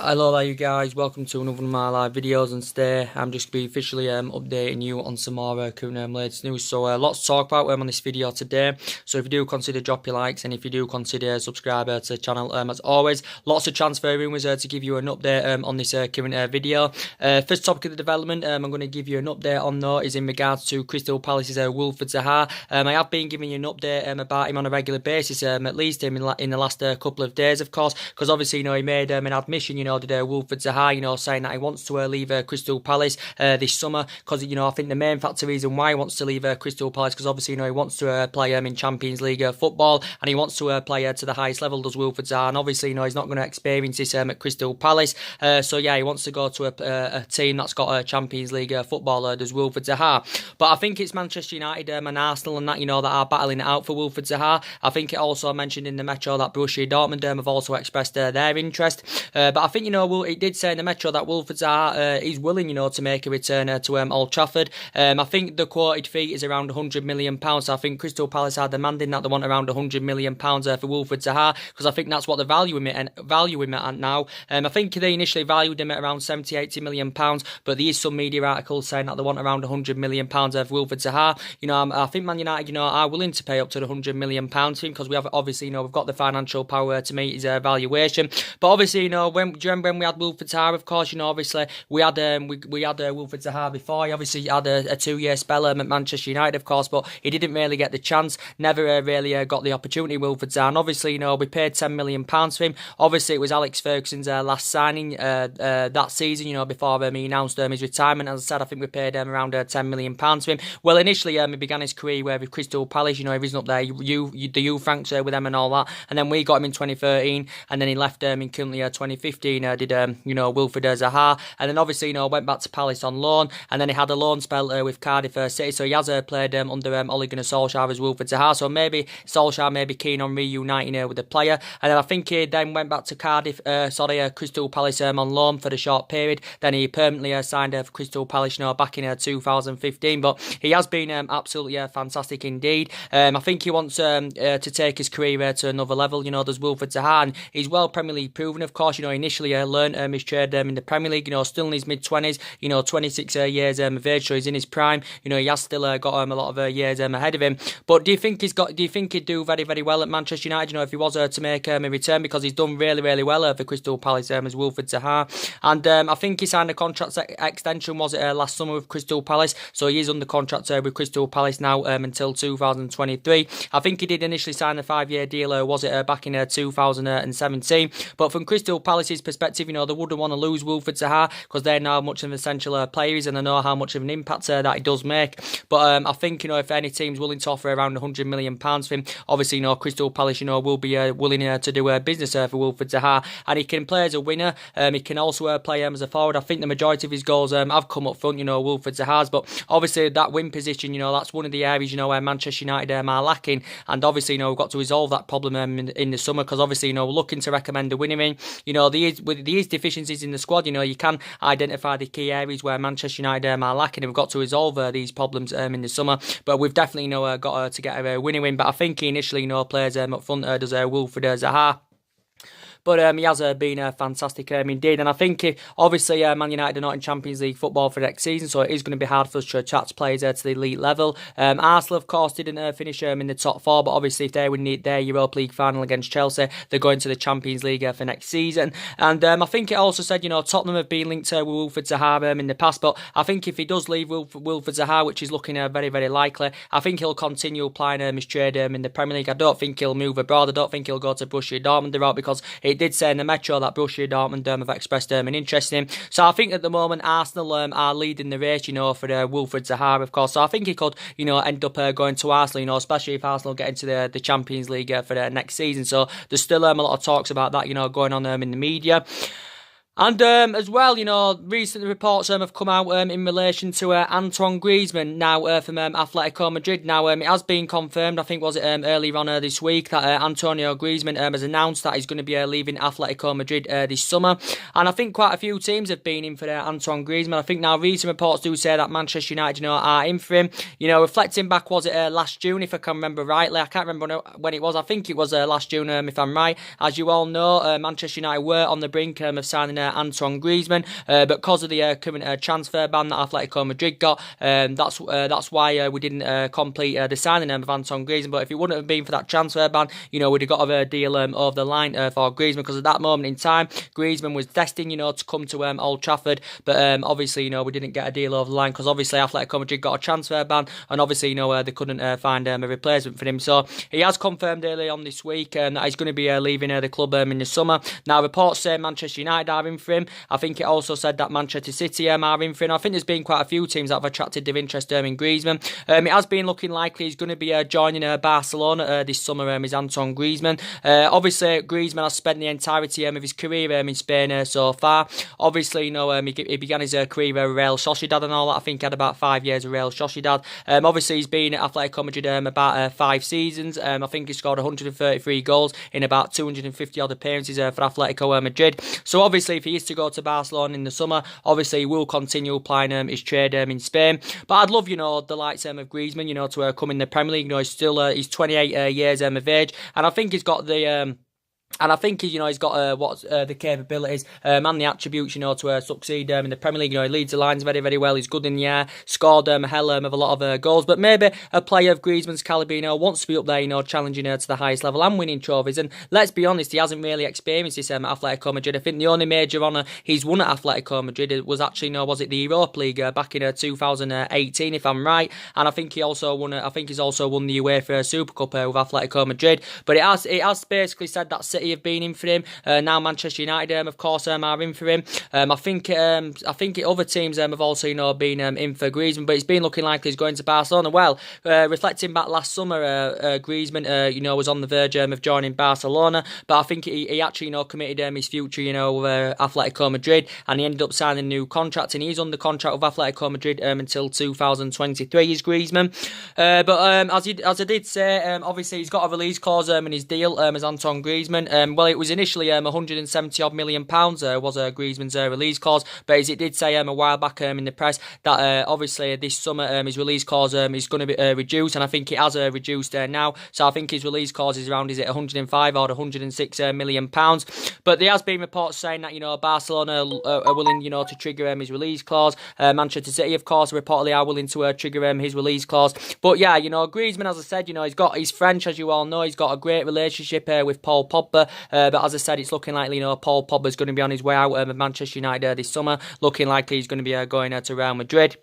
Hello there you guys, welcome to another one of my live videos, and today I'm just be officially updating you on some more current latest news. So lots to talk about on this video today, so if you do consider drop your likes, and if you do consider subscribe to the channel. As always, lots of transfer rumours to give you an update on this current video. First topic of the development I'm going to give you an update on though is in regards to Crystal Palace's Wilfred Zaha. I have been giving you an update about him on a regular basis, at least in the last couple of days, of course, because obviously he made an admission, did Wilfred Zaha, saying that he wants to leave Crystal Palace this summer, because I think the main factor reason why he wants to leave Crystal Palace, because obviously he wants to play in Champions League football, and he wants to play to the highest level, does Wilfred Zaha, and obviously he's not going to experience this at Crystal Palace. So yeah, he wants to go to a team that's got a Champions League football, does Wilfred Zaha. But I think it's Manchester United and Arsenal and that that are battling it out for Wilfred Zaha. I think it also mentioned in the Metro that Borussia Dortmund have also expressed their interest. But I think it did say in the Metro that Wilfred Zaha is willing to make a return to Old Trafford. I think the quoted fee is around £100 million. So I think Crystal Palace are demanding that they want around £100 million for Wilfred Zaha, because I think that's what they value him at now. I think they initially valued him at around £70-80 million, but there is some media articles saying that they want around £100 million for Wilfred Zaha. I think Man United are willing to pay up to the £100 million to him, because we have obviously we've got the financial power to meet his valuation. But obviously do you remember when we had Wilfred Zaha? Of course, obviously we had Wilfred Zaha before. He obviously had a 2-year spell at Manchester United, of course, but he didn't really get the chance. Never really got the opportunity. Wilfred Zaha. And obviously, we paid £10 million for him. Obviously, it was Alex Ferguson's last signing that season. Before he announced his retirement. As I said, I think we paid around £10 million for him. Well, initially, he began his career with Crystal Palace. He was up there, the youth ranks with them and all that. And then we got him in 2013, and then he left in currently 2015. Did Wilfred Zaha, and then obviously went back to Palace on loan, and then he had a loan spell with Cardiff City. So he has played under Ole Gunnar Solskjaer as Wilfred Zaha. So maybe Solskjaer may be keen on reuniting with the player. And then I think he then went back to Crystal Palace on loan for the short period. Then he permanently signed for Crystal Palace back in 2015. But he has been absolutely fantastic indeed. I think he wants to take his career to another level. There's Wilfred Zaha, and he's well Premier League proven, of course. Initially learned his trade in the Premier League. Still in his mid-20s. 26 years of age, so he's in his prime. He has still got a lot of years ahead of him. But do you think he'd do very, very well at Manchester United? If he was to make a return, because he's done really, really well for Crystal Palace as Wilfred Zaha. And I think he signed a contract extension, was it last summer with Crystal Palace? So he is under contract with Crystal Palace now until 2023. I think he did initially sign a 5-year deal, was it back in 2017? But from Crystal Palace's perspective, they wouldn't want to lose Wilfred Zaha, because they're now much of an essential player, and I know how much of an impact that he does make. But I think if any team's willing to offer around £100 million for him, obviously Crystal Palace will be willing to do business for Wilfred Zaha, and he can play as a winner. He can also play as a forward. I think the majority of his goals have come up front, Wilfred Zaha's, but obviously that win position, that's one of the areas where Manchester United are lacking, and obviously we've got to resolve that problem in the summer, because obviously we're looking to recommend a winner in. There is deficiencies in the squad. You can identify the key areas where Manchester United are lacking, and we've got to resolve these problems in the summer. But we've definitely got to get a winning win. But I think he initially plays up front does Wilfred Zaha. But he has been fantastic indeed. And I think obviously Man United are not in Champions League football for next season, so it is going to be hard for us to attract players to the elite level. Arsenal, of course, didn't finish in the top 4, but obviously if they win their Europa League final against Chelsea, they're going to the Champions League for next season. And I think it also said, Tottenham have been linked with Wilfred Zaha in the past, but I think if he does leave Wilfred Zaha, which is looking very, very likely, I think he'll continue applying his trade in the Premier League. I don't think he'll move abroad. I don't think he'll go to Borussia Dortmund route, because it did say in the Metro that Borussia Dortmund have expressed an interest in him. So I think at the moment Arsenal are leading the race, for Wilfred Zaha, of course. So I think he could, end up going to Arsenal, especially if Arsenal get into the Champions League for the next season. So there's still a lot of talks about that, going on in the media. And as well, recent reports have come out in relation to Antoine Greizeman now from Atletico Madrid. Now, it has been confirmed, I think was it earlier on this week, that Antonio Greizeman has announced that he's going to be leaving Atletico Madrid this summer. And I think quite a few teams have been in for Antoine Greizeman. I think now recent reports do say that Manchester United, are in for him. Reflecting back, was it last June, if I can remember rightly? I can't remember when it was. I think it was last June, if I'm right. As you all know, Manchester United were on the brink of signing Antoine Greizeman, but because of the current transfer ban that Atletico Madrid got, that's why we didn't complete the signing of Antoine Greizeman. But if it wouldn't have been for that transfer ban, we'd have got a deal over the line for Greizeman, because at that moment in time, Greizeman was destined, to come to Old Trafford, but obviously, we didn't get a deal over the line, because obviously Atletico Madrid got a transfer ban, and obviously, they couldn't find a replacement for him. So he has confirmed early on this week that he's going to be leaving the club in the summer. Now, reports say Manchester United are in for him. I think it also said that Manchester City are in for him. I think there's been quite a few teams that have attracted their interest in Greizeman. It has been looking likely he's going to be joining Barcelona this summer, is Antoine Greizeman. Obviously, Greizeman has spent the entirety of his career in Spain so far. Obviously, he began his career at Real Sociedad and all that. I think he had about 5 years at Real Sociedad. Obviously, he's been at Atletico Madrid about 5 seasons. I think he scored 133 goals in about 250 odd appearances for Atletico Madrid. So obviously, if he is to go to Barcelona in the summer, obviously he will continue playing his trade in Spain. But I'd love, the likes of Greizeman, to come in the Premier League. He's 28 years of age, and I think he's got the And I think he's got the capabilities and the attributes, to succeed in the Premier League. He leads the lines very, very well. He's good in the air, scored a hell of a lot of goals. But maybe a player of Griezmann's calibre, wants to be up there, challenging to the highest level and winning trophies. And let's be honest, he hasn't really experienced this at Atletico Madrid. I think the only major honour he's won at Atletico Madrid was actually, was it the Europa League back in 2018, if I'm right. And I think he's also won the UEFA Super Cup with Atletico Madrid. But it has basically said that City have been in for him. Now Manchester United, of course, are in for him. I think other teams have also, been in for Griezmann, but it's been looking like he's going to Barcelona. Well, reflecting back last summer, Griezmann, was on the verge of joining Barcelona, but I think he actually, committed his future, with Atletico Madrid, and he ended up signing a new contract, and he's under contract with Atletico Madrid until 2023. Is Griezmann, but as I did say, obviously he's got a release clause in his deal as Antoine Griezmann. Well, it was initially 170 odd million pounds was Griezmann's release clause, but as it did say a while back in the press that obviously this summer his release clause is going to be reduced, and I think it has reduced now. So I think his release clause is around 105 or 106 million pounds. But there has been reports saying that Barcelona are willing to trigger his release clause. Manchester City, of course, reportedly are willing to trigger his release clause. But yeah, Griezmann, as I said, he's French, as you all know. He's got a great relationship with Paul Pogba. But as I said, it's looking likely, Paul Pogba's going to be on his way out of Manchester United this summer. Looking likely he's going to be going to Real Madrid.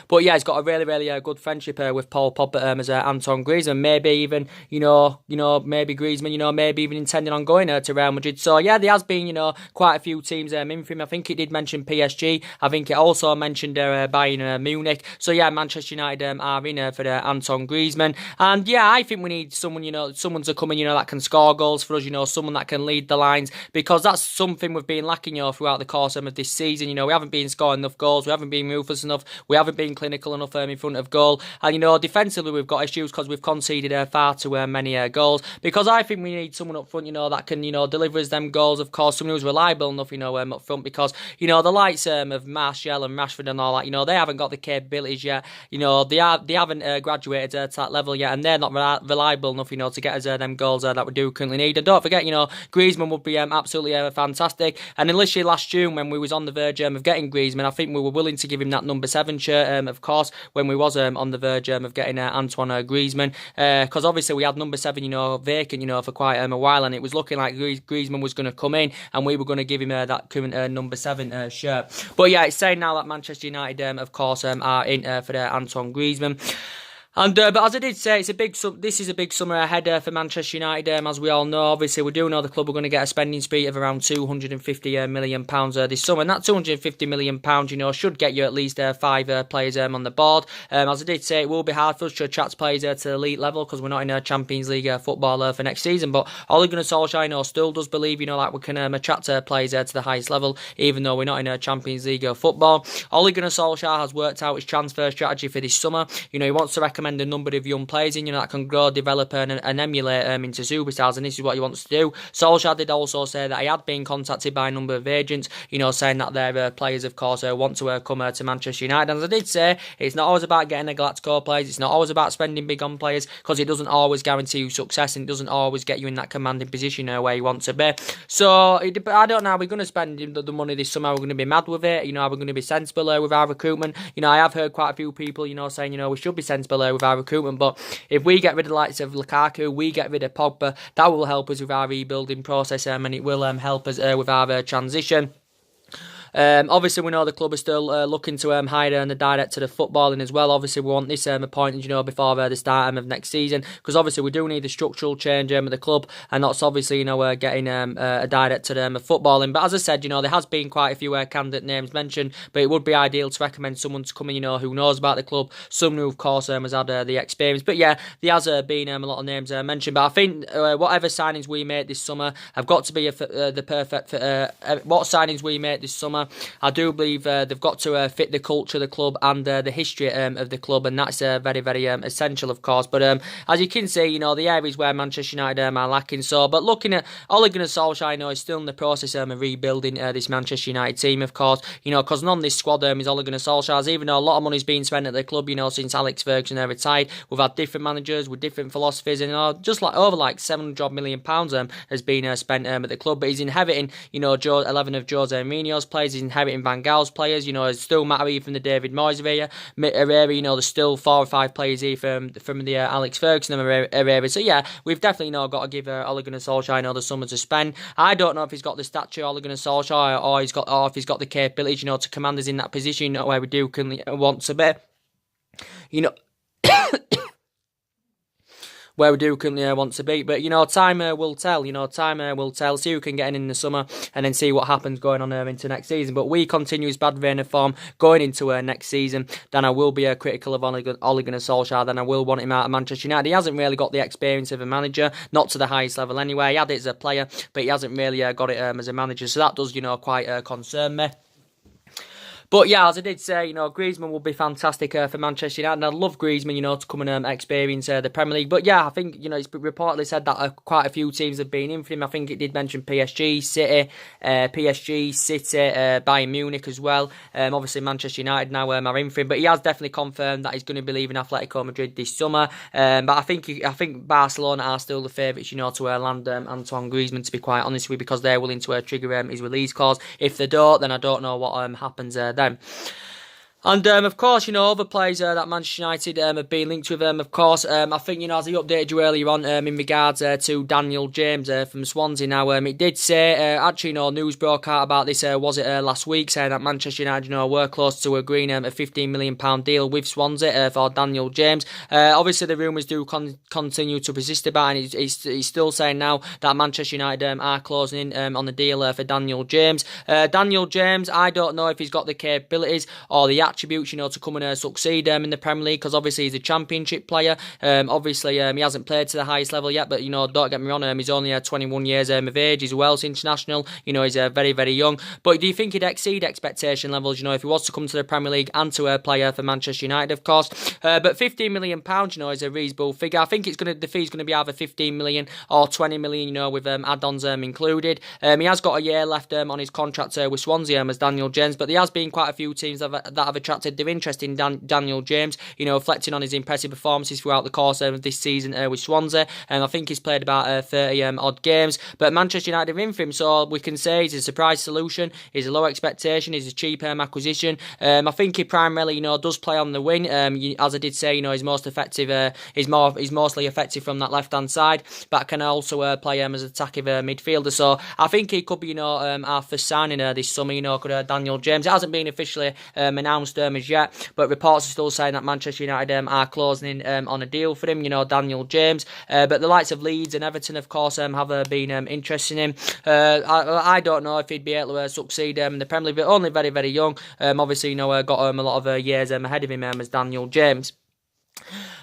But yeah, he's got a really, really good friendship with Paul Pogba as Antoine Griezmann. Maybe even, maybe Griezmann, maybe even intending on going to Real Madrid. So yeah, there has been, quite a few teams in for him. I think it did mention PSG. I think it also mentioned Bayern Munich. So yeah, Manchester United are in for Antoine Griezmann. And yeah, I think we need someone, someone to come in, that can score goals for us, someone that can lead the lines, because that's something we've been lacking, throughout the course of this season. We haven't been scoring enough goals. We haven't been ruthless enough. We haven't been clinical enough in front of goal, and defensively we've got issues because we've conceded far too many goals. Because I think we need someone up front, that can deliver us them goals. Of course, someone who's reliable enough, up front, because the likes of Martial and Rashford and all that, they haven't got the capabilities yet. They haven't graduated to that level yet, and they're not reliable enough, to get us them goals that we do currently need. And don't forget, Griezmann would be absolutely fantastic. And initially last June, when we was on the verge of getting Griezmann, I think we were willing to give him that number 7 shirt. Of course, when we was on the verge of getting Antoine Griezmann, because obviously we had number 7, vacant, for quite a while, and it was looking like Griezmann was going to come in, and we were going to give him that current number 7 shirt. But yeah, it's saying now that Manchester United, of course, are in for Antoine Griezmann. And but as I did say, this is a big summer ahead for Manchester United. As we all know, obviously we do know the club are going to get a spending spree of around £250 million this summer, and that £250 million, should get you at least 5 players on the board. As I did say, it will be hard for us to attract players to the elite level because we're not in a Champions League football for next season. But Ole Gunnar Solskjaer, still does believe, like we can attract players to the highest level, even though we're not in a Champions League football. Ole Gunnar Solskjaer has worked out his transfer strategy for this summer. He wants to recommend a number of young players in, that can grow, develop and emulate into superstars, and this is what he wants to do. Solskjaer did also say that he had been contacted by a number of agents, saying that their players, of course, want to come to Manchester United. And as I did say, it's not always about getting the Galactico players, it's not always about spending big on players, because it doesn't always guarantee you success, and it doesn't always get you in that commanding position where you want to be. So, I don't know how we're going to spend the money this summer. We're going to be mad with it, are we going to be sensible with our recruitment? I have heard quite a few people, saying, we should be sensible with our recruitment, but if we get rid of the likes of Lukaku, we get rid of Pogba, that will help us with our rebuilding process, and it will help us with our transition. Obviously, we know the club is still looking to hire the director of footballing as well. Obviously, we want this appointed, before the start of next season, because obviously we do need a structural change of the club, and that's obviously, getting a director of footballing. But as I said, there has been quite a few candidate names mentioned, but it would be ideal to recommend someone to come in, who knows about the club, someone who, of course, has had the experience. But yeah, there has been a lot of names mentioned, but I think whatever signings we make this summer have got to be the perfect what signings we make this summer, I do believe they've got to fit the culture of the club and the history of the club, and that's very, very essential, of course. But as you can see, the areas where Manchester United are lacking. So, but looking at Ole Gunnar Solskjaer, is still in the process of rebuilding this Manchester United team, of course, because none of this squad is Ole Gunnar Solskjaer's, even though a lot of money's been spent at the club, since Alex Ferguson retired. We've had different managers with different philosophies, and just over £700 million has been spent at the club. But he's inheriting, 11 of Jose Mourinho's players. He's inheriting Van Gaal's players. It still matter even from the David Moyes era. There's still 4 or 5 players here from the Alex Ferguson era. So yeah, we've definitely got to give Ole Gunnar Solskjaer the summer to spend. I don't know if he's got the stature Ole Gunnar Solskjaer, or if he's got the capabilities, to command us in that position, where we do want to be. Where we do currently want to be. But, time will tell. Time will tell. See who can get in the summer, and then see what happens going on into next season. But we continue his bad vein of form going into next season, then I will be critical of Ole Gunnar Solskjaer. Then I will want him out of Manchester United. He hasn't really got the experience of a manager, not to the highest level anyway. He had it as a player, but he hasn't really got it as a manager. So that does, quite concern me. But yeah, as I did say, Greizeman will be fantastic for Manchester United, and I love Greizeman, to come and experience the Premier League. But yeah, I think, it's reportedly said that quite a few teams have been in for him. I think it did mention PSG, City, Bayern Munich as well. Obviously, Manchester United now are in for him, but he has definitely confirmed that he's going to be leaving Atletico Madrid this summer. But I think Barcelona are still the favourites, to land Antoine Greizeman, to be quite honest with you, because they're willing to trigger his release clause. If they don't, then I don't know what happens there. And of course, other players that Manchester United have been linked with, of course. I think, as I updated you earlier on in regards to Daniel James from Swansea. Now, it did say, actually, news broke out about this, was it last week, saying that Manchester United, were close to agreeing a £15 million deal with Swansea for Daniel James. Obviously, the rumours do continue to persist about, and he's still saying now that Manchester United are closing in on the deal for Daniel James. Daniel James, I don't know if he's got the capabilities or the attributes, to come and succeed in the Premier League, because obviously he's a Championship player. Obviously, he hasn't played to the highest level yet, but, don't get me wrong, he's only 21 years of age. He's a Welsh international. He's very, very young. But do you think he'd exceed expectation levels, if he was to come to the Premier League and to play for Manchester United, of course? But £15 million, is a reasonable figure. I think the fee's going to be either 15 million or 20 million, with add-ons included. He has got a year left on his contract with Swansea as Daniel James, but there has been quite a few teams that have attracted their interest in Daniel James, reflecting on his impressive performances throughout the course of this season with Swansea. I think he's played about 30 odd games, but Manchester United are in for him, so we can say he's a surprise solution, he's a low expectation, he's a cheap acquisition. I think he primarily, does play on the wing. As I did say, he's most effective, he's mostly effective from that left-hand side, but can also play as an attacking midfielder. So I think he could be, our first signing this summer, could Daniel James. It hasn't been officially announced announced as yet, but reports are still saying that Manchester United are closing in on a deal for him, Daniel James. But the likes of Leeds and Everton, of course, have been interested in him. I don't know if he'd be able to succeed in the Premier League, but only very, very young. Obviously, got a lot of years ahead of him as Daniel James.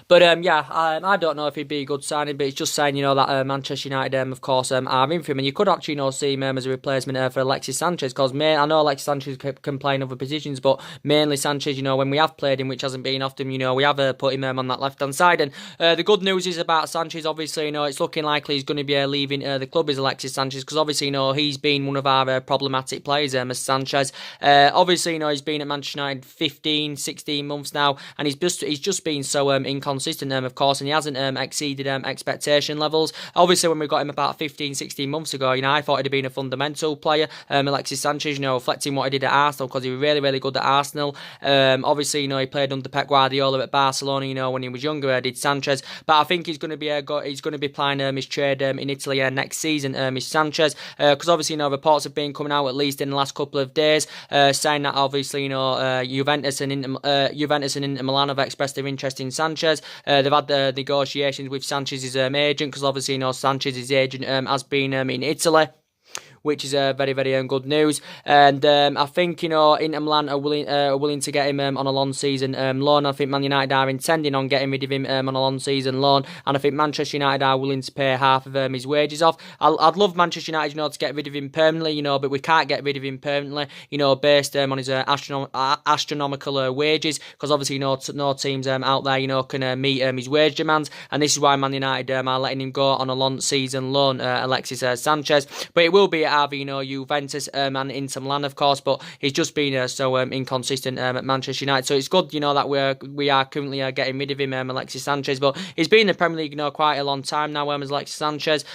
But I don't know if he'd be a good signing, but it's just saying, that Manchester United, of course, are in for him. And you could actually, see him as a replacement for Alexis Sanchez, because I know Alexis Sanchez can play in other positions, but mainly Sanchez, when we have played him, which hasn't been often, we have put him on that left-hand side. And the good news is about Sanchez, obviously, it's looking likely he's going to be leaving the club as Alexis Sanchez, because obviously, he's been one of our problematic players, as Sanchez. Obviously, he's been at Manchester United 15, 16 months now, and he's just been so inconsistent, of course, and he hasn't exceeded expectation levels. Obviously, when we got him about 15, 16 months ago, I thought he'd have been a fundamental player, Alexis Sanchez, reflecting what he did at Arsenal, because he was really, really good at Arsenal. Obviously, he played under Pep Guardiola at Barcelona, when he was younger, did Sanchez, but I think he's going to be playing his trade in Italy next season, is Sanchez, because obviously, reports have been coming out, at least in the last couple of days, saying that obviously, Juventus and Inter Milan have expressed their interest in Sanchez. They've had the negotiations with Sanchez's agent, because obviously, Sanchez's agent has been in Italy, which is very, very good news. And I think, Inter Milan are willing to get him on a long season loan. I think Man United are intending on getting rid of him on a long season loan. And I think Manchester United are willing to pay half of his wages off. I'd love Manchester United, to get rid of him permanently, but we can't get rid of him permanently, based on his astronomical wages. Because obviously, no teams out there, can meet his wage demands. And this is why Man United are letting him go on a long season loan, Alexis Sanchez. But it will be at Juventus and Inter Milan, of course, but he's just been so inconsistent at Manchester United. So it's good, that we are currently getting rid of him, Alexis Sanchez. But he's been in the Premier League, quite a long time now, as Alexis Sanchez.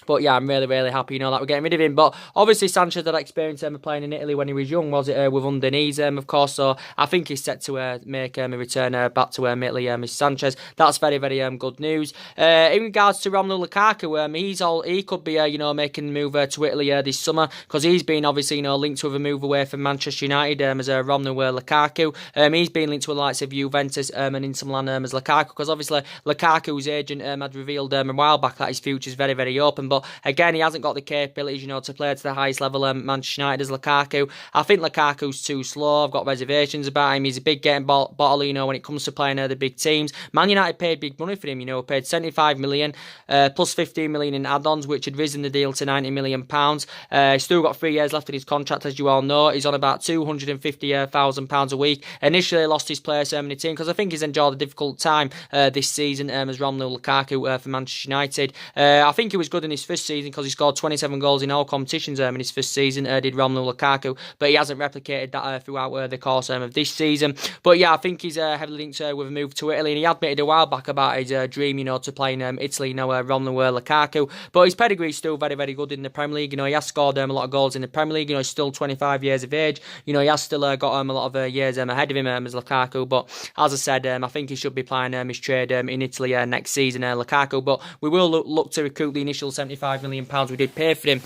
But yeah, I'm really, really happy, that we're getting rid of him. But obviously, Sanchez had experience playing in Italy when he was young, was it, with Udinese, of course. So I think he's set to make a return back to Italy, Miss Sanchez. That's very, very good news. In regards to Romelu Lukaku, he could be, making the move to Italy this summer, because he's been obviously, linked with a move away from Manchester United as Romelu Lukaku. He's been linked to the likes of Juventus and Inter Milan as Lukaku, because obviously Lukaku's agent had revealed a while back that his future is very, very open. But again, he hasn't got the capabilities, to play to the highest level Manchester United as Lukaku. I think Lukaku's too slow. I've got reservations about him. He's a big getting bottle, when it comes to playing the big teams. Man United paid big money for him, paid 75 million plus 15 million in add-ons, which had risen the deal to 90 million pounds. He's still got 3 years left in his contract, as you all know. He's on about 250,000 pounds a week. Initially lost his place in the team, because I think he's enjoyed a difficult time this season as Romelu Lukaku for Manchester United. I think he was good in his first season, because he scored 27 goals in all competitions in his first season, did Romelu Lukaku, but he hasn't replicated that throughout the course of this season. But yeah, I think he's heavily linked with a move to Italy, and he admitted a while back about his dream, to play in Italy, Romelu Lukaku. But his pedigree is still very, very good in the Premier League. He has scored a lot of goals in the Premier League. He's still 25 years of age. He has still got a lot of years ahead of him as Lukaku. But as I said, I think he should be playing his trade in Italy next season, Lukaku. But we will look to recoup the initial £75 million we did pay for him.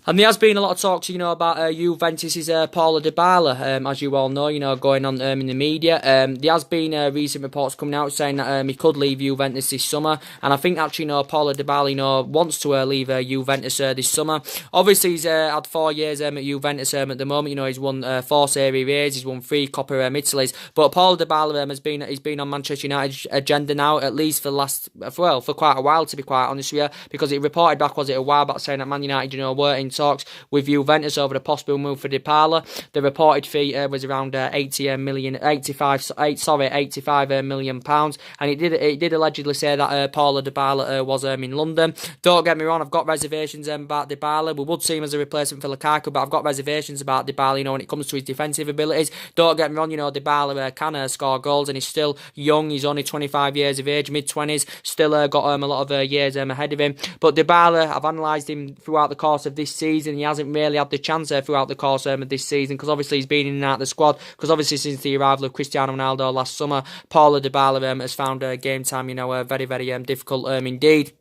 And there has been a lot of talks, about Juventus' Paulo Dybala, as you all know, going on in the media. There has been recent reports coming out saying that he could leave Juventus this summer. And I think actually, Paulo Dybala, wants to leave Juventus this summer. Obviously, he's had 4 years at Juventus at the moment. He's won 4 Serie A's, he's won 3 Coppa Italy's. But Paulo Dybala he's been on Manchester United's agenda now, at least for quite a while, to be quite honest with you, because it reported back, a while back, saying that Man United, were in talks with Juventus over the possible move for Dybala. The reported fee was around 85 million pounds, and it did allegedly say that Paulo Dybala was in London. Don't get me wrong, I've got reservations about Dybala. We would see him as a replacement for Lukaku, but I've got reservations about Dybala, when it comes to his defensive abilities. Don't get me wrong, Dybala can score goals, and he's still young. He's only 25 years of age, mid-20s, still got a lot of years ahead of him. But Dybala, I've analysed him throughout the course of this season. He hasn't really had the chance throughout the course of this season, because obviously he's been in and out of the squad, because obviously since the arrival of Cristiano Ronaldo last summer, Paulo Dybala has found game time, very, very difficult indeed.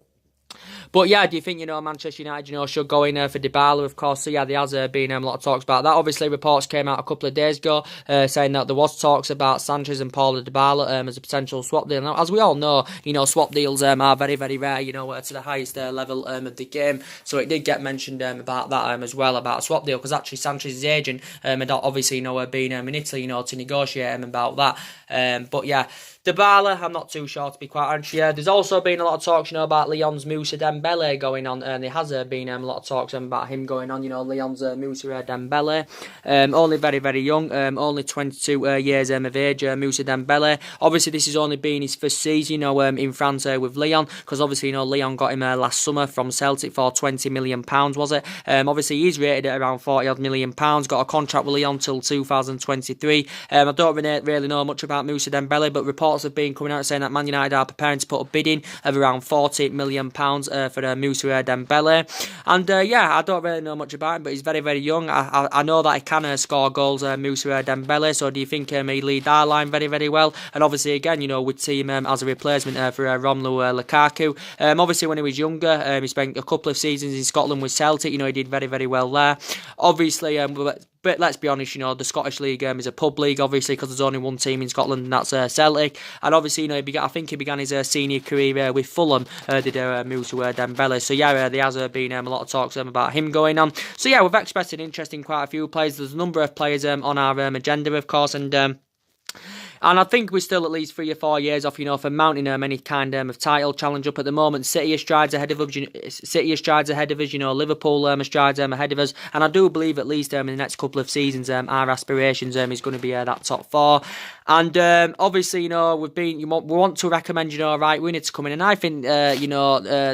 But yeah, do you think, Manchester United, should go in for Dybala, of course? So yeah, there has been a lot of talks about that. Obviously, reports came out a couple of days ago saying that there was talks about Sanchez and Paulo Dybala as a potential swap deal. Now, as we all know, swap deals are very, very rare, to the highest level of the game. So it did get mentioned about that as well, about a swap deal, because actually Sanchez's agent had obviously, been in Italy, to negotiate about that. But yeah, Dybala, I'm not too sure, to be quite honest. Yeah, there's also been a lot of talks, about Lyon's Moussa Dembele going on, and there has been a lot of talks about him going on, Lyon's Moussa Dembele. Only very, very young, only 22 years of age, Moussa Dembele. Obviously, this has only been his first season, in France with Lyon, because obviously, Lyon got him last summer from Celtic for £20 million, was it? Obviously, he's rated at around £40 million, got a contract with Lyon till 2023. I don't really know much about Moussa Dembele, but reports have been coming out saying that Man United are preparing to put a bid in of around £40 million for Moussa Dembele. And yeah, I don't really know much about him, but he's very, very young. I know that he can score goals, Moussa Dembele. So do you think he lead our line very, very well? And obviously, again, with team as a replacement for Romelu Lukaku. Obviously, when he was younger, he spent a couple of seasons in Scotland with Celtic. He did very, very well there. Obviously, but let's be honest, the Scottish League is a pub league, obviously, because there's only one team in Scotland, and that's Celtic. And obviously, I think he began his senior career with Fulham, did Moussa Dembele. So yeah, there has been a lot of talks about him going on. So yeah, we've expressed an interest in quite a few players. There's a number of players on our agenda, of course, and I think we're still at least 3 or 4 years off, from mounting any kind of title challenge up at the moment. City are strides ahead of us. Liverpool are strides ahead of us. And I do believe at least in the next couple of seasons, our aspirations is going to be that top 4. And obviously, we want to recommend, right winger to come in. And I think,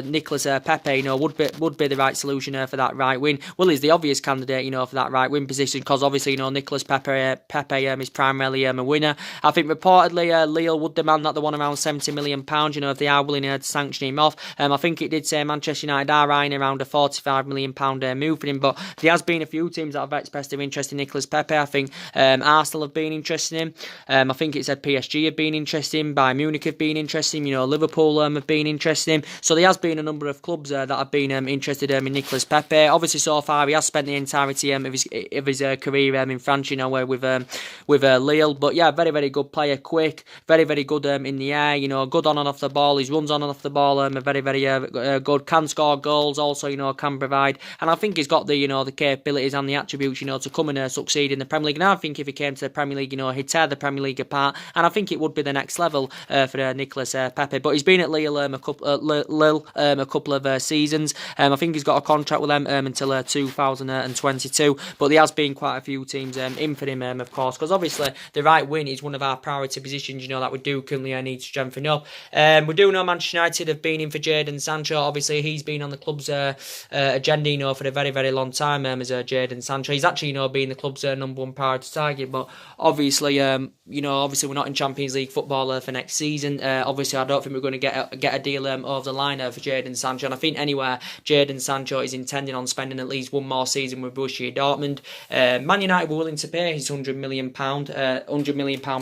Nicolas Pepe, would be the right solution for that right wing. Well, he's the obvious candidate, for that right wing position, because obviously, Nicolas Pepe is primarily a winner. I think reportedly Lille would demand that they want around £70 million, if they are willing to sanction him off. I think it did say Manchester United are eyeing around a £45 million move for him, but there has been a few teams that have expressed their interest in Nicolas Pepe. I think Arsenal have been interested in him. I think it said PSG have been interested in him, Bayern Munich have been interested in him, Liverpool have been interested in him. So there has been a number of clubs that have been interested in Nicolas Pepe. Obviously, so far he has spent the entirety of his career in France, with Lille. But yeah, very, very good player, quick, very, very good in the air, good on and off the ball. His runs on and off the ball are very, very good, can score goals, also, can provide. And I think he's got the, the capabilities and the attributes, to come and succeed in the Premier League. And I think if he came to the Premier League, he'd tear the Premier League apart. And I think it would be the next level for Nicolas Pepe. But he's been at Lille a couple of seasons. I think he's got a contract with them until 2022. But there has been quite a few teams in for him, of course, because obviously the right wing is one of our priority positions, that we do currently need to strengthen up. We do know Manchester United have been in for Jadon Sancho. Obviously, he's been on the club's agenda, for a very, very long time as Jadon Sancho. He's actually, been the club's number one priority target, but obviously, obviously we're not in Champions League football for next season. Obviously, I don't think we're going to get a deal over the line for Jadon Sancho, and I think anywhere Jadon Sancho is intending on spending at least one more season with Borussia Dortmund. Man United were willing to pay his £100 million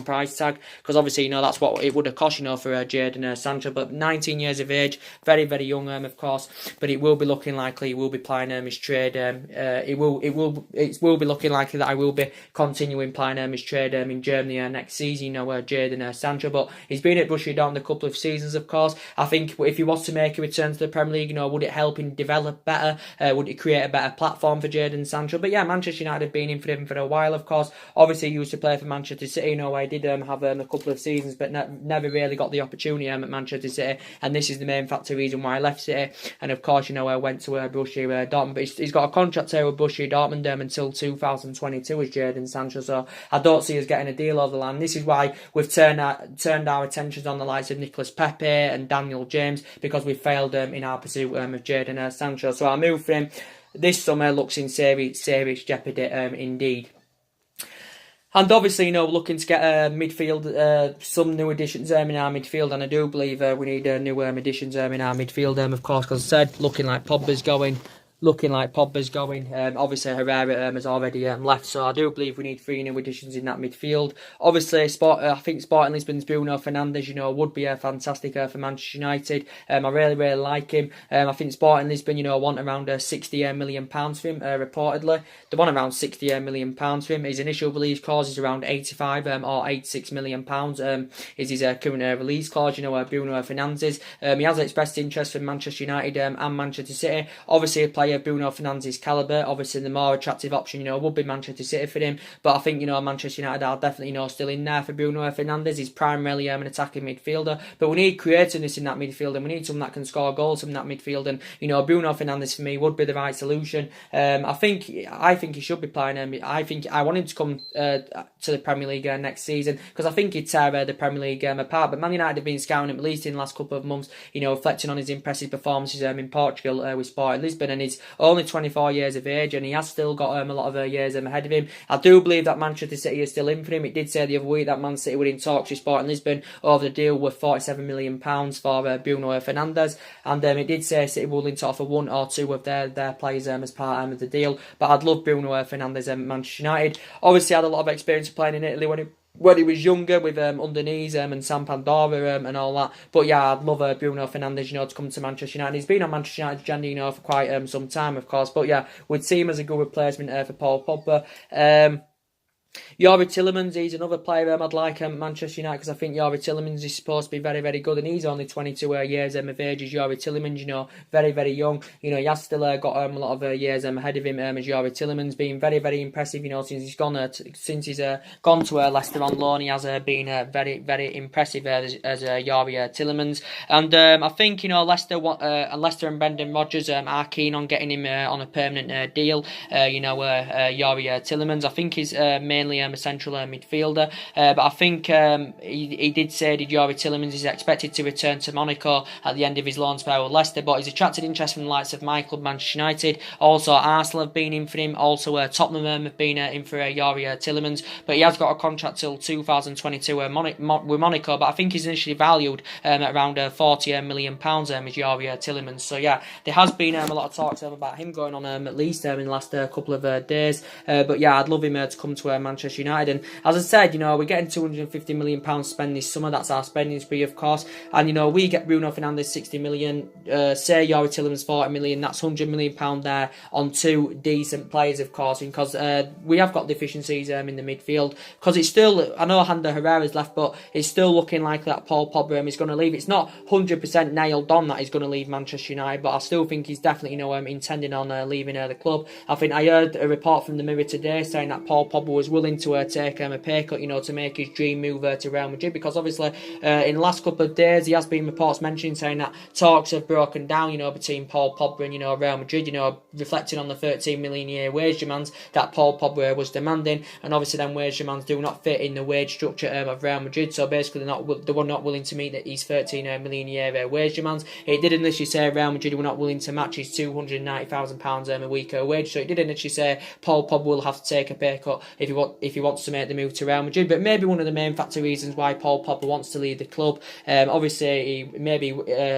price tag, because obviously, that's what it would have cost, for Jadon Sancho. But 19 years of age, very, very young, of course. But it will be looking likely he will be playing his trade. It will be looking likely that I will be continuing playing his trade in Germany next season. Jadon Sancho. But he's been at Borussia Dortmund a couple of seasons, of course. I think if he was to make a return to the Premier League, would it help him develop better? Would it create a better platform for Jadon Sancho? But yeah, Manchester United have been in for him for a while, of course. Obviously, he used to play for Manchester City. I did have a couple of seasons, but never really got the opportunity at Manchester City, and this is the main reason why I left City. And of course, I went to Borussia Dortmund, but he's got a contract here with Borussia Dortmund until 2022 as Jadon Sancho. So I don't see us getting a deal over the line. This is why we've turned our attentions on the likes of Nicolas Pepe and Daniel James, because we failed in our pursuit of Jadon Sancho. So our move for him this summer looks in serious jeopardy indeed. And obviously, looking to get midfield, some new additions in our midfield, and I do believe we need new additions in our midfield, of course, because I said, looking like Pogba's going, looking like Pogba's going. Obviously, Herrera has already left, so I do believe we need 3 new additions in that midfield. Obviously, I think Sporting Lisbon's Bruno Fernandes, would be fantastic for Manchester United. I really, really like him. I think Sporting Lisbon, want around £60 million for him, reportedly. They want around £60 million for him. His initial release clause is around 85 or £86 million is his current release clause, Bruno Fernandes. He has expressed interest from Manchester United and Manchester City. Obviously, a player Bruno Fernandes' calibre, obviously the more attractive option, would be Manchester City for him. But I think, Manchester United are definitely, still in there for Bruno Fernandes. He's primarily an attacking midfielder. But we need creativeness in that midfield, and we need someone that can score goals from that midfield. And, Bruno Fernandes for me would be the right solution. I think he should be playing. I want him to come to the Premier League next season, because I think he'd tear the Premier League apart. But Man United have been scouting him at least in the last couple of months, reflecting on his impressive performances in Portugal with Sporting Lisbon, and he's only 24 years of age, and he has still got a lot of years ahead of him. I do believe that Manchester City is still in for him. It did say the other week that Man City were in talks with Sporting Lisbon over the deal worth £47 million for Bruno Fernandes, and it did say City were willing to offer 1 or 2 of their players as part of the deal. But I'd love Bruno Fernandes at Manchester United. Obviously, had a lot of experience playing in Italy when he was younger with Underneath and San Pandora and all that. But yeah, I'd love Bruno Fernandes, to come to Manchester United. He's been on Manchester United's agenda, for quite some time, of course. But yeah, we'd see him as a good replacement for Paul Pogba. Youri Tielemans, he's another player I'd like at Manchester United, because I think Youri Tielemans is supposed to be very, very good, and he's only 22 years of age as Youri Tielemans, very, very young. He has still got a lot of years ahead of him as Youri Tielemans, being very, very impressive, since he's gone to Leicester on loan. He has been very, very impressive as Youri Tielemans. And I think, Leicester and Brendan Rodgers are keen on getting him on a permanent deal. Youri Tielemans, I think he's mainly a central midfielder, but I think he did say that Youri Tielemans is expected to return to Monaco at the end of his loan spell with Leicester, but he's attracted interest from the likes of my club, Manchester United. Also, Arsenal have been in for him. Also, Tottenham have been in for Youri Tielemans, but he has got a contract till 2022 with Monaco, but I think he's initially valued at around £40 million as Youri Tielemans. So yeah, there has been a lot of talks about him going on at least in the last couple of days, but yeah, I'd love him to come to Manchester United. And as I said, we're getting £250 million spent this summer. That's our spending spree, of course. And we get Bruno Fernandes 60 million, say Youri Tielemans 40 million. That's £100 million there on 2 decent players, of course, because we have got deficiencies in the midfield. Because it's still, I know Ander Herrera's left, but it's still looking like that Paul Pogba is going to leave. It's not 100% nailed on that he's going to leave Manchester United, but I still think he's definitely intending on leaving the club. I think I heard a report from the Mirror today saying that Paul Pogba was willing to take a pay cut, to make his dream move to Real Madrid, because obviously in the last couple of days he has been reports mentioning saying that talks have broken down, between Paul Pogba and Real Madrid, reflecting on the 13 million a year wage demands that Paul Pogba was demanding, and obviously them wage demands do not fit in the wage structure of Real Madrid, so basically they were not willing to meet his 13 million a year wage demands. It did initially say Real Madrid were not willing to match his £290,000 a week wage, so it did initially say Paul Pogba will have to take a pay cut if he wants to make the move to Real Madrid. But maybe one of the main factor reasons why Paul Pogba wants to leave the club, obviously he maybe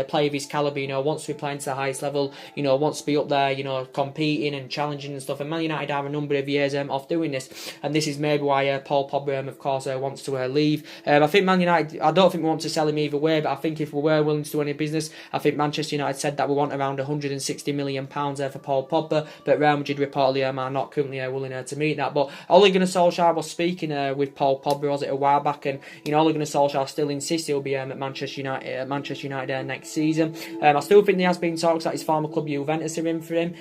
play of his calibre, wants to be playing to the highest level, wants to be up there, competing and challenging and stuff, and Man United are a number of years off doing this, and this is maybe why Paul Pogba of course wants to leave. I think Man United, I don't think we want to sell him either way, but I think if we were willing to do any business, I think Manchester United said that we want around £160 million for Paul Pogba, but Real Madrid reportedly are not currently willing to meet that. But Ole Gunnar Solskjaer was speaking with Paul Pogba, was it a while back, and Ole Gunnar Solskjaer still insists he'll be at Manchester United next season. I still think there has been talks that his former club Juventus are in for him.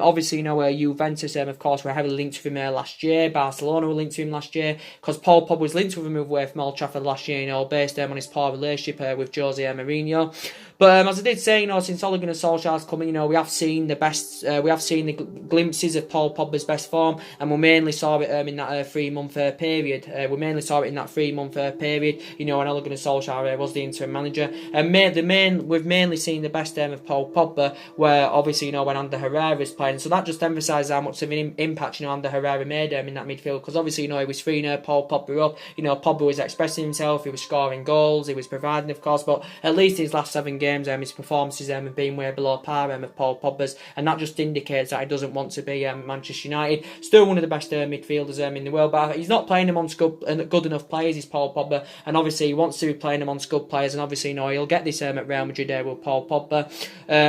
Obviously, Juventus, of course, were heavily linked to him last year. Barcelona were linked to him last year, because Paul Pogba was linked with a move away from Old Trafford last year, based on his poor relationship with Jose Mourinho. But as I did say, since Ole Gunnar Solskjaer's coming, we have seen the best, we have seen the glimpses of Paul Pogba's best form, and we mainly saw it in that 3-month period. When Ole Gunnar Solskjaer was the interim manager, and we've mainly seen the best of Paul Pogba, where obviously when Ander Herrera is playing. So that just emphasises how much of an impact Ander Herrera made in that midfield, because obviously he was freeing Paul Pogba up. Pogba was expressing himself, he was scoring goals, he was providing, of course, but at least his last 7 games games, his performances have been way below par of Paul Pogba's, and that just indicates that he doesn't want to be Manchester United. Still one of the best midfielders in the world, but he's not playing amongst good enough players, is Paul Pogba, and obviously he wants to be playing amongst good players, and obviously he'll get this at Real Madrid with Paul Pogba.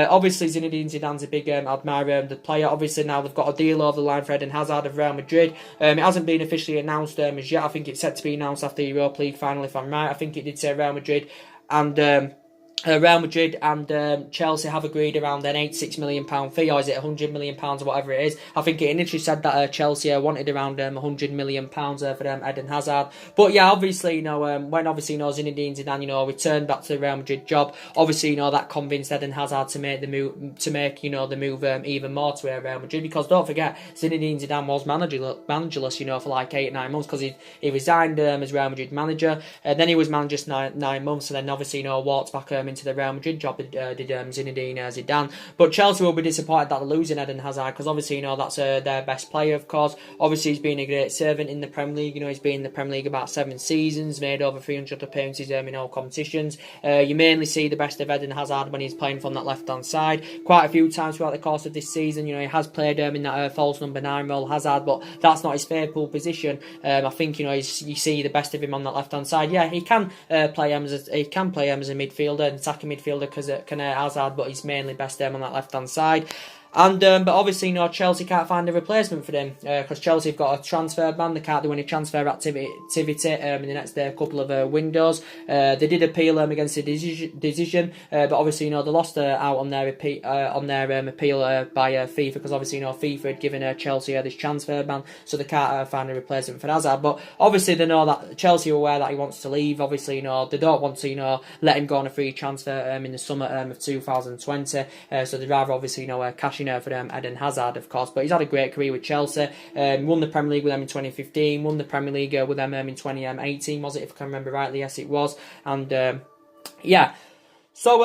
Obviously Zinedine Zidane's a big admirer of the player. Obviously now they've got a deal over the line for Eden Hazard of Real Madrid. It hasn't been officially announced as yet. I think it's set to be announced after the Europa League final, if I'm right. I think it did say Real Madrid and Chelsea have agreed around an £86 million fee, or is it £100 million or whatever it is. I think it initially said that Chelsea wanted around £100 million for Eden Hazard. But yeah, obviously, when Zinedine Zidane, returned back to the Real Madrid job, obviously, that convinced Eden Hazard to make the move, even more to Real Madrid, because don't forget, Zinedine Zidane was managerless, for like 8-9 months, because he resigned as Real Madrid manager, then he was manager for 9 months, and then obviously, walked back into the Real Madrid job did Zinedine Zidane. But Chelsea will be disappointed that they're losing Eden Hazard, because obviously that's their best player, of course. Obviously he's been a great servant in the Premier League. He's been in the Premier League about 7 seasons, made over 300 appearances in all competitions. You mainly see the best of Eden Hazard when he's playing from that left hand side. Quite a few times throughout the course of this season, he has played in that false number 9 role, Hazard, but that's not his favourite position. I think you see the best of him on that left hand side. Yeah, he can play him as a midfielder, attacking midfielder, because Hazard, but he's mainly best on that left hand side. And but obviously, Chelsea can't find a replacement for him, because Chelsea have got a transfer ban. They can't do any transfer activity in the next couple of windows. They did appeal against the decision, but obviously, they lost out on their appeal by FIFA, because obviously, FIFA had given Chelsea this transfer ban, so they can't find a replacement for Hazard. But obviously, they know that Chelsea are aware that he wants to leave. Obviously, they don't want to let him go on a free transfer in the summer of 2020. So they'd rather obviously cash for Eden Hazard, of course. But he's had a great career with Chelsea. Won the Premier League with them in 2015. Won the Premier League with them in 2018, was it, if I can remember rightly? Yes, it was. And yeah. So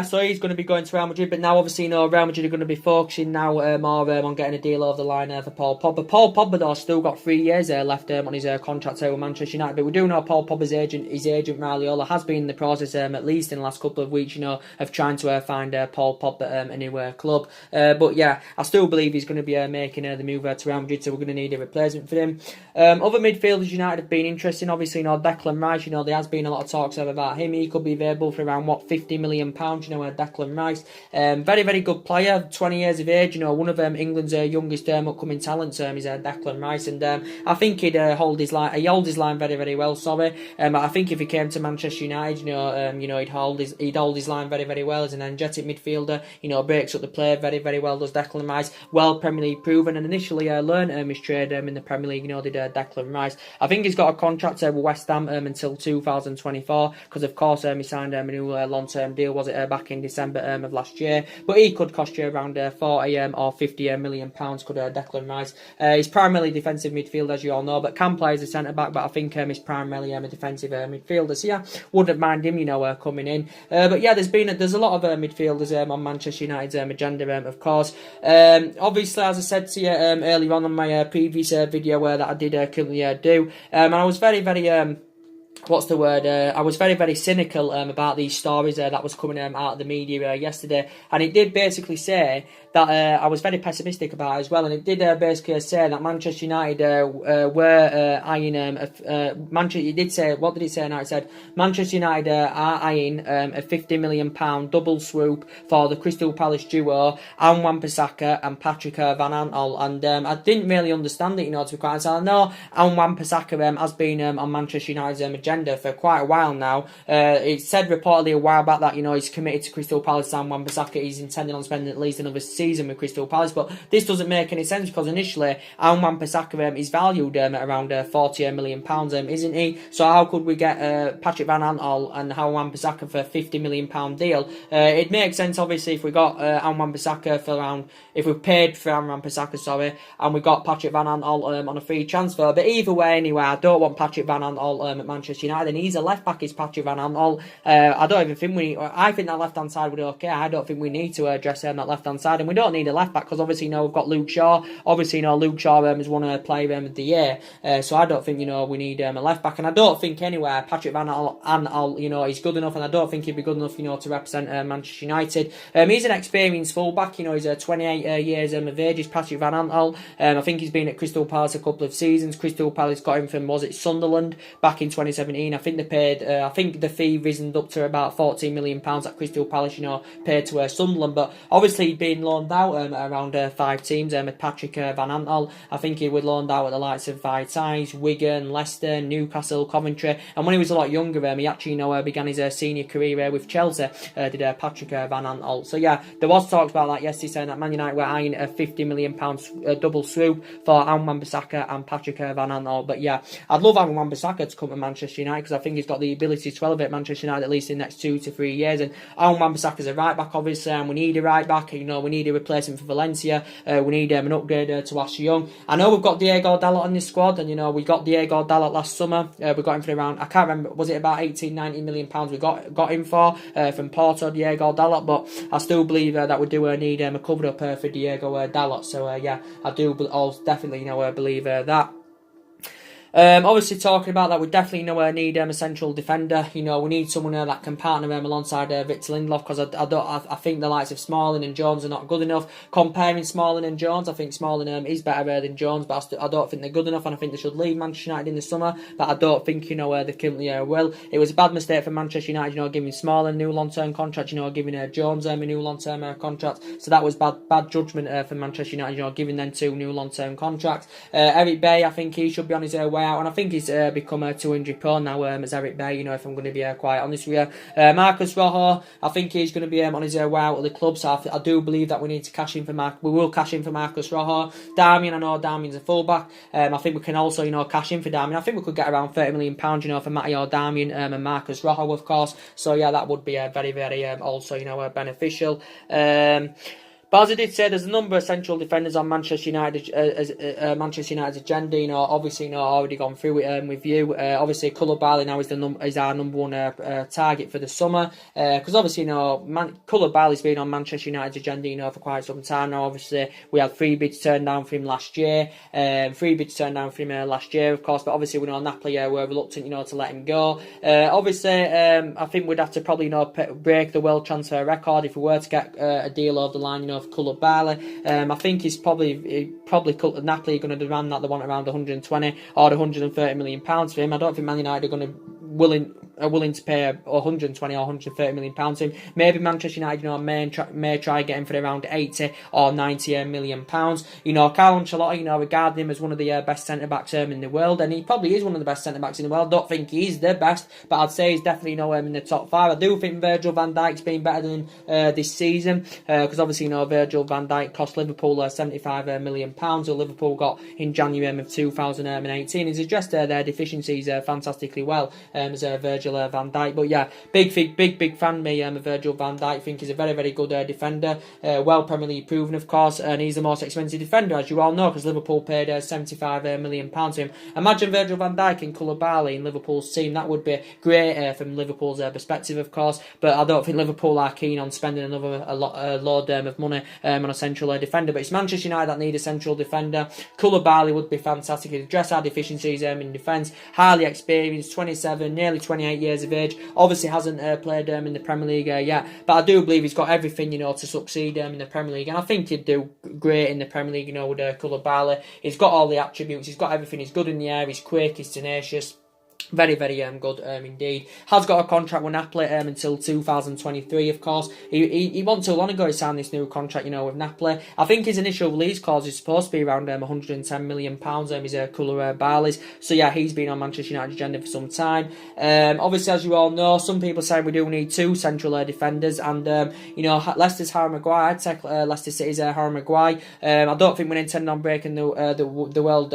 so he's going to be going to Real Madrid, but now obviously Real Madrid are going to be focusing now more on getting a deal over the line for Paul Pogba. Paul Pogba though still got 3 years left on his contract with Manchester United, but we do know Paul Pogba's agent, Raiola, has been in the process at least in the last couple of weeks, of trying to find Paul Pogba a new club. But yeah, I still believe he's going to be making the move to Real Madrid, so we're going to need a replacement for him. Other midfielders United have been interesting. Obviously, Declan Rice, there has been a lot of talks about him. He could be available for around £50 million, Declan Rice. Very, very good player, 20 years of age, one of England's youngest upcoming talents is Declan Rice, and I think he'd hold his line very, very well, I think if he came to Manchester United, he'd hold his line very, very well. As an energetic midfielder, breaks up the play very, very well, does Declan Rice. Well Premier League proven, and initially learned his trade in the Premier League, did Declan Rice. I think he's got a contract with West Ham until 2024, because of course he signed a new long-term deal, was it back in December of last year, but he could cost you around 40 or 50 million pounds, could Declan Rice. He's primarily defensive midfielder, as you all know, but can play as a centre-back, but I think he's primarily a defensive midfielder, so yeah, wouldn't mind him, coming in. But yeah, there's a lot of midfielders on Manchester United's agenda, of course. Obviously, as I said to you earlier on my previous video that I did currently do, and I was very, very I was very, very cynical about these stories that was coming out of the media yesterday, and it did basically say that I was very pessimistic about it as well, and it did basically say that Manchester United were eyeing Manchester. It did say, what did it say now? It said Manchester United are eyeing a £50 million double swoop for the Crystal Palace duo Aaron Wan-Bissaka and Patrick Van Aanholt, and I didn't really understand it, to be quite honest. I know Aaron Wan-Bissaka has been on Manchester United's agenda for quite a while now. It said reportedly a while back that he's committed to Crystal Palace, and Wan-Bissaka he's intending on spending at least another season with Crystal Palace, but this doesn't make any sense, because initially Aaron Wan-Bissaka is valued at around £40 million, isn't he? So how could we get Patrick Van Aanholt and Aaron Wan-Bissaka for a £50 million deal? It makes sense obviously if we got Aaron Wan-Bissaka for around, if we paid for Aaron Wan-Bissaka, and we got Patrick Van Aanholt on a free transfer. But either way, anyway, I don't want Patrick Van Aanholt at Manchester Manchester United, and he's a left back. Is Patrick Van Aanholt. I don't even think I think that left hand side would be okay. I don't think we need to address that left hand side, and we don't need a left back because obviously we've got Luke Shaw. Obviously Luke Shaw has won a Player of the Year, so I don't think we need a left back, and I don't think anywhere Patrick Van Aanholt he's good enough, and I don't think he'd be good enough to represent Manchester United. He's an experienced fullback. He's 28 years of age. He's Patrick Van Aanholt. I think he's been at Crystal Palace a couple of seasons. Crystal Palace got him from Sunderland back in 2017. I think they paid. I think the fee risen up to about £14 million that Crystal Palace paid to Sunderland. But obviously he'd been loaned out around 5 teams. Patrick Van Aanholt. I think he was loaned out at the likes of Vitesse, Wigan, Leicester, Newcastle, Coventry. And when he was a lot younger, he actually began his senior career with Chelsea. Did Patrick Van Aanholt. So yeah, there was talks about that yesterday, saying that Man United were eyeing a £50 million double swoop for Wan-Bissaka and Patrick Van Aanholt. But yeah, I'd love Wan-Bissaka to come to Manchester United because I think he's got the ability to elevate Manchester United at least in the next 2 to 3 years. And Wan-Bissaka's a right back, obviously, and we need a right back. We need a replacement for Valencia. We need an upgrade to Ashley Young. I know we've got Diego Dalot on this squad, and we got Diego Dalot last summer. We got him for around, I can't remember, was it about 18-19 million pounds we got him for from Porto, Diego Dalot. But I still believe that we do need a cover up for Diego Dalot. So yeah, I do definitely believe that. Obviously, talking about that, we definitely need a central defender. We need someone that can partner alongside Victor Lindelof, because I think the likes of Smalling and Jones are not good enough. Comparing Smalling and Jones, I think Smalling is better than Jones, but I don't think they're good enough, and I think they should leave Manchester United in the summer. But I don't think they currently will. It was a bad mistake for Manchester United, giving Smalling a new long-term contract, giving Jones a new long-term contract. So that was bad judgment for Manchester United, giving them 2 new long-term contracts. Eric Bay, I think he should be on his way out, and I think he's become a 200 pro now as Eric Bay, if I'm going to be quite honest with you. Marcus Rojo, I think he's going to be on his way out of the club, so I do believe that we need to cash in for we will cash in for Marcus Rojo. Darmian, I know Darmian's a fullback. I think we can also cash in for Darmian. I think we could get around £30 million for Matteo Darmian and Marcus Rojo, of course. So yeah, that would be very, very also beneficial. But as I did say, there's a number of central defenders on Manchester United's agenda. Obviously, already gone through it with you. Obviously, Koulibaly now is our number one target for the summer. Because obviously, Koulibaly's been on Manchester United's agenda, for quite some time now. Obviously, we had 3 bids turned down for him last year. 3 bids turned down for him last year, of course. But obviously, we know Napoli were reluctant, to let him go. Obviously, I think we'd have to probably, break the world transfer record if we were to get a deal over the line, of Koulibaly. I think he's probably Napoli are going to demand that they want around 120 or 130 million pounds for him. I don't think Man United are going to are willing to pay 120 or 130 million pounds to him. Maybe Manchester United, may try getting for around 80 or 90 million pounds. Carlo Ancelotti, regarding him as one of the best centre backs in the world, and he probably is one of the best centre backs in the world. Don't think he's the best, but I'd say he's definitely in the top 5. I do think Virgil van Dijk's been better than this season, because obviously Virgil van Dijk cost Liverpool £75 million, who Liverpool got in January of 2018. He's addressed their deficiencies fantastically well as Virgil van Dijk. But yeah, big fan me of Virgil van Dijk. Think he's a very, very good defender, well Premier League proven, of course, and he's the most expensive defender, as you all know, because Liverpool paid £75 million to him. Imagine Virgil van Dijk and Koulibaly in Liverpool's team. That would be great from Liverpool's perspective, of course, but I don't think Liverpool are keen on spending a load of money on a central defender. But it's Manchester United that need a central defender. Koulibaly would be fantastic. He'd address our deficiencies in defence. Highly experienced, 27, nearly 28 years of age. Obviously hasn't played in the Premier League yet, but I do believe he's got everything to succeed in the Premier League, and I think he'd do great in the Premier League. With Koulibaly, he's got all the attributes. He's got everything. He's good in the air. He's quick. He's tenacious. Very, very good indeed. Has got a contract with Napoli until 2023, of course. He wasn't too long ago he signed this new contract, with Napoli. I think his initial release clause is supposed to be around £110 million, his Koulibaly's. So yeah, he's been on Manchester United's agenda for some time. Obviously, as you all know, some people say we do need 2 central defenders, and Leicester's Harry Maguire. I'd take Leicester City's Harry Maguire. I don't think we intend on breaking the world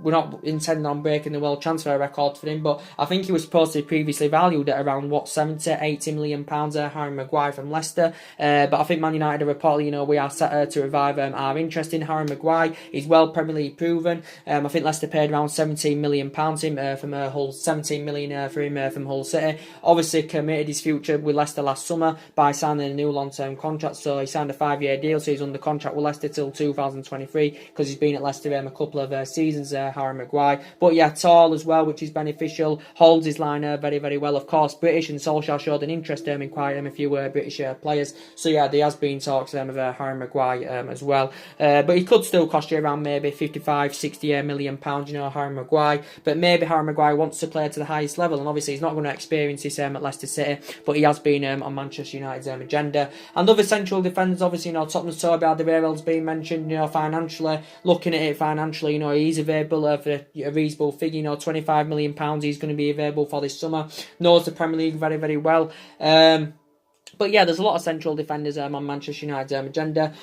we're not intending on breaking the world transfer record for him, but I think he was supposed to be previously valued at around, what, 70, 80 million pounds, Harry Maguire from Leicester. But I think Man United are reportedly, we are set to revive our interest in Harry Maguire. He's well Premier League proven. I think Leicester paid around 17 million pounds from Hull, 17 million for him from Hull City. Obviously committed his future with Leicester last summer by signing a new long-term contract. So he signed a 5-year deal, so he's under contract with Leicester till 2023, because he's been at Leicester a couple of seasons, Harry Maguire. But yeah, tall as well, which is beneficial. Holds his line very, very well. Of course, British, and Solskjaer showed an interest in quite a few British players. So yeah, there has been talks of Harry Maguire as well. But he could still cost you around maybe 55, 60 million pounds, Harry Maguire. But maybe Harry Maguire wants to play to the highest level, and obviously he's not going to experience this at Leicester City, but he has been on Manchester United's agenda. And other central defenders, obviously, Tottenham's Toby Alderweireld's been mentioned, financially, looking at it financially, he's available for a reasonable figure, 25 million pounds he's going to be available for this summer. Knows the Premier League very, very well. But yeah, there's a lot of central defenders on Manchester United's agenda.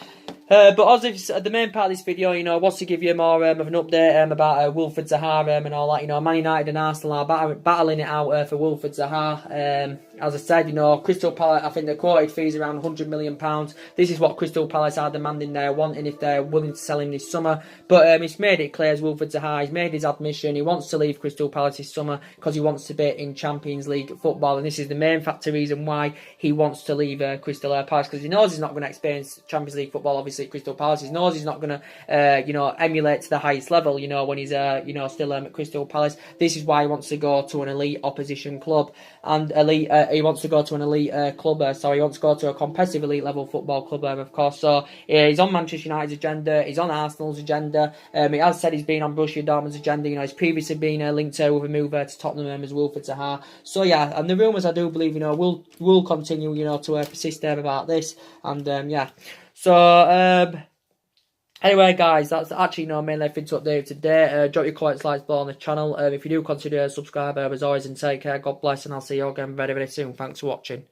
But as the main part of this video, was to give you more of an update about Wilfred Zaha and all that. Man United and Arsenal are battling it out for Wilfred Zaha. As I said, Crystal Palace, I think the quoted fee is around £100 million. This is what Crystal Palace are demanding, they're wanting, if they're willing to sell him this summer. But he's made it clear, as Wilfred Zaha, he's made his admission, he wants to leave Crystal Palace this summer because he wants to be in Champions League football. And this is the main reason why he wants to leave Crystal Palace, because he knows he's not going to experience Champions League football, obviously, at Crystal Palace. He knows he's not going to, emulate to the highest level, when he's, still at Crystal Palace. This is why he wants to go to an elite opposition club. And he wants to go to an elite club, so he wants to go to a competitive elite level football club, of course. So he's on Manchester United's agenda, he's on Arsenal's agenda. He has said he's been on Borussia Dortmund's agenda. He's previously been linked with a move to Tottenham as Wilfred Zaha. So yeah, and the rumours, I do believe, will continue, to persist about this. And yeah, so anyway, guys, that's actually mainly everything to update today. Drop your comments, likes below on the channel. If you do consider subscribing, as always, and take care. God bless, and I'll see you again very, very soon. Thanks for watching.